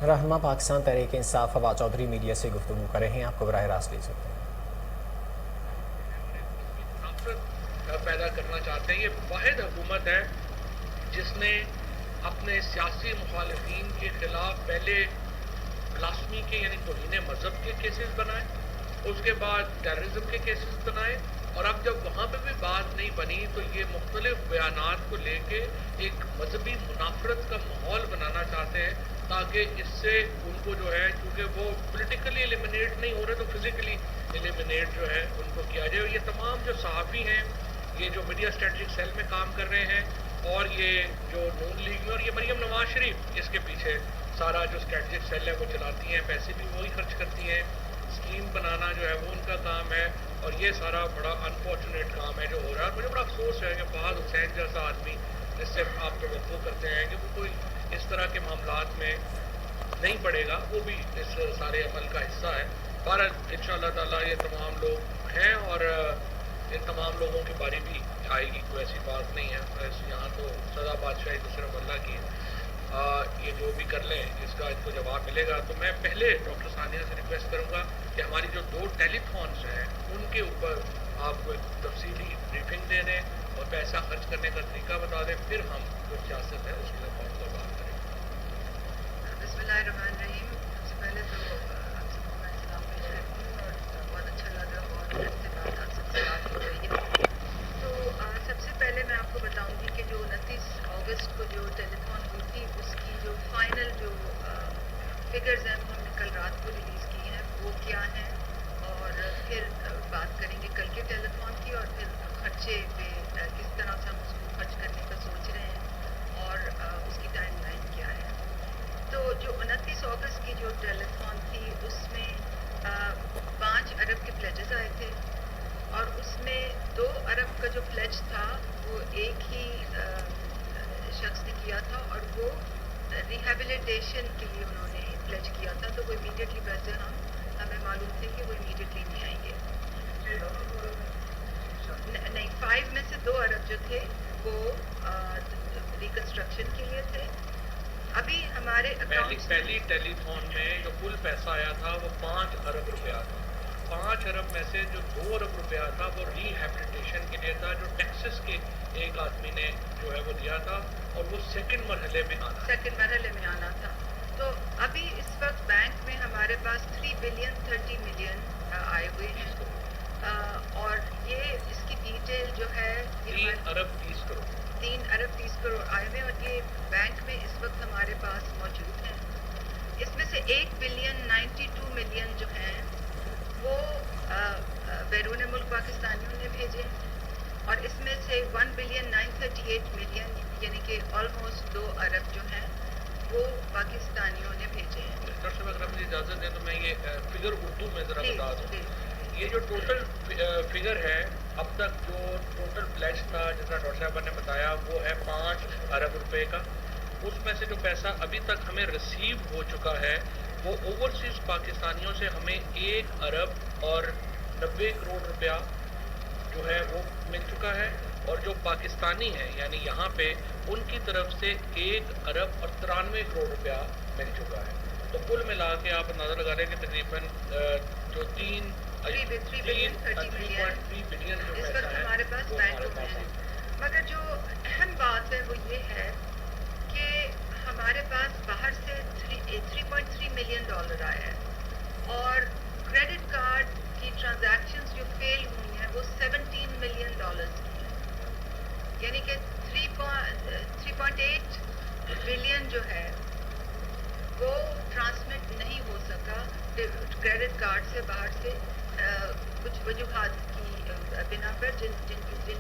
رہنما پاکستان تحریک انصاف فواد چودھری میڈیا سے گفتگو کر رہے ہیں، آپ کو براہ راست لے سکتے ہیں۔ نفرت پیدا کرنا چاہتے ہیں۔ یہ واحد حکومت ہے جس نے اپنے سیاسی مخالفین کے خلاف پہلے بلاسفمی کے یعنی توہین مذہب کے کیسز بنائے، اس کے بعد ٹیررزم کے کیسز بنائے، اور اب جب وہاں پہ بھی بات نہیں بنی تو یہ مختلف بیانات کو لے کے ایک مذہبی منافرت کا ماحول بنانا چاہتے ہیں تاکہ اس سے ان کو جو ہے، کیونکہ وہ پولیٹیکلی ایلیمنیٹ نہیں ہو رہے تو فزیکلی ایلیمنیٹ جو ہے ان کو کیا جائے۔ یہ تمام جو صحافی ہیں، یہ جو میڈیا اسٹریٹجک سیل میں کام کر رہے ہیں، اور یہ جو نون لیگ میں، اور یہ مریم نواز شریف اس کے پیچھے سارا جو اسٹریٹجک سیل ہے وہ چلاتی ہیں، پیسے بھی وہی خرچ کرتی ہیں، اسکیم بنانا جو ہے وہ ان کا کام ہے، اور یہ سارا بڑا انفارچونیٹ کام ہے جو ہو رہا ہے۔ مجھے بڑا افسوس ہے کہ فہد حسین جیسا آدمی جس سے آپ توقع کرتے ہیں کہ وہ کوئی اس طرح کے معاملات میں نہیں پڑے گا، وہ بھی اس سارے عمل کا حصہ ہے۔ بہرحال ان شاء اللہ تعالیٰ یہ تمام لوگ ہیں، اور ان تمام لوگوں کی باری بھی آئے گی، کوئی ایسی بات نہیں ہے۔ یہاں تو سزا بادشاہی تو صرف اللہ کی ہے، یہ جو بھی کر لیں اس کا ان کو جواب ملے گا۔ تو میں پہلے ڈاکٹر ثانیہ سے ریکویسٹ کروں گا کہ ہماری جو 2 ٹیلی تھونس ہیں ان کے اوپر آپ کو ایک تفصیلی بریفنگ دے دیں اور پیسہ خرچ کرنے کا طریقہ بتا دیں، پھر ہم جو سیاست ہے اس کے اوپر بات کریں گے۔ بسم اللہ الرحمن الرحیم۔ سب سے پہلے تو آپ سب کو میں سلام پیش کرتی ہوں، اور بہت اچھا لگا اور اس کے بعد آپ سب سے بات ہو رہی ہے۔ تو سب سے پہلے میں آپ کو بتاؤں گی کہ جو 29 اگست کو جو ٹیلی تھون ہوئی تھی اس کی جو فائنل جو فگرز ہیں وہ ہم نے کل رات کو ریلیز کی ہیں، وہ کیا ہیں، اور پھر بات کریں گے کل کے ٹیلی تھون کی، اور پھر خرچے پہ کس طرح سے ہم اس کو خرچ کرنے کا سوچ رہے ہیں، اور اس کی ٹائم لائن کیا ہے۔ تو جو 29 اگست کی جو ٹیلی تھون تھی اس میں 5 ارب کے پلیجز آئے تھے، اور اس میں 2 ارب کا جو پلیج تھا وہ ایک ہی شخص نے کیا تھا، اور وہ ریہیبلیٹیشن کے لیے انہوں نے پلیج کیا تھا، تو وہ امیڈیٹلی پیسے ہمیں معلوم تھے کہ وہ امیڈیٹلی نہیں آئیں گے۔ نہیں، 5 میں سے 2 ارب جو تھے وہ ریکنسٹرکشن کے لیے تھے۔ ابھی ہمارے پہلی ٹیلی تھون میں جو کل پیسہ آیا تھا وہ 5 ارب روپیہ تھا۔ 5 ارب میں سے جو 2 ارب روپیہ تھا وہ ریہیبلیٹیشن کے لیے تھا، جو ٹیکسس کے ایک آدمی نے جو ہے وہ دیا تھا، اور وہ سیکنڈ مرحلے میں آنا تھا۔ تو ابھی اس وقت بینک میں ہمارے پاس 3 بلین 30 ملین آئے ہوئے ہیں، اور یہ اس کی ڈیٹیل جو ہے 3 ارب 30 کروڑ 3 ارب 30 کروڑ آئے ہوئے، اور یہ بینک میں اس وقت ہمارے پاس موجود ہیں۔ اس میں سے 1 بلین 92 ملین جو ہیں وہ بیرون ملک پاکستانیوں نے بھیجے، اور اس میں سے 1 بلین 938 ملین یعنی کہ آلموسٹ 2 ارب جو ہیں وہ پاکستانیوں نے بھیجے ہیں۔ ڈاکٹر صاحب اگر آپ مجھے اجازت دیں تو میں یہ فگر اردو میں ذرا بتا دوں۔ یہ جو ٹوٹل فگر ہے اب تک جو ٹوٹل پلیج تھا جیسا ڈاکٹر صاحبہ نے بتایا وہ ہے 5 ارب روپے کا۔ اس میں سے جو پیسہ ابھی تک ہمیں ریسیو ہو چکا ہے وہ اوورسیز پاکستانیوں سے ہمیں 1 ارب اور 90 کروڑ روپیہ جو ہے وہ مل چکا ہے، اور جو پاکستانی ہیں یعنی یہاں پہ ان کی طرف سے 1 ارب اور 93 کروڑ روپیہ مل چکا ہے۔ تو کل ملا کے آپ اندازہ لگا رہے ہیں کہ تقریباً جو 3 بلین 30 ملین اس وقت ہمارے پاس بینکوں میں ہے۔ مگر جو اہم بات ہے وہ یہ ہے کہ ہمارے پاس باہر سے 3.3 ملین ڈالر آیا ہے، اور کریڈٹ کارڈ کی ٹرانزیکشنز جو فیل ہوئی ہیں وہ 17 ملین ڈالرز کی ہیں، یعنی کہ 3.8 بلین جو ہے وہ ٹرانسمٹ نہیں ہو سکا کریڈٹ کارڈ سے باہر سے، کچھ وجوہات کی بنا پر جن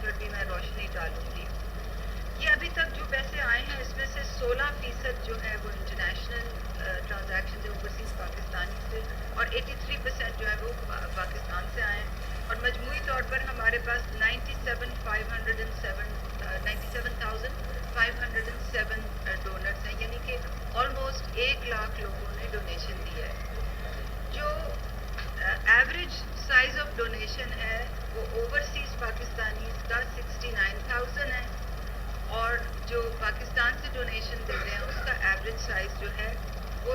پر بھی میں روشنی ڈالوں گی۔ یہ ابھی تک جو پیسے آئے ہیں اس میں سے 16% جو ہے وہ انٹرنیشنل ٹرانزیکشن اوورسیز پاکستانی سے، اور 83% جو ہے وہ پاکستان سے آئے ہیں، اور مجموعی طور پر ہمارے پاس 97,507 ڈونرز ہیں، یعنی کہ آلموسٹ 1 لاکھ لوگوں نے ڈونیشن دی ہے۔ جو ایوریج سائز آف ڈونیشن ہے وہ اوورسیز پاکستانیز کا 69,000 ہے، اور جو پاکستان سے ڈونیشن دے رہے ہیں اس کا ایوریج سائز جو ہے وہ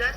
10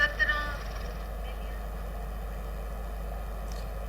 17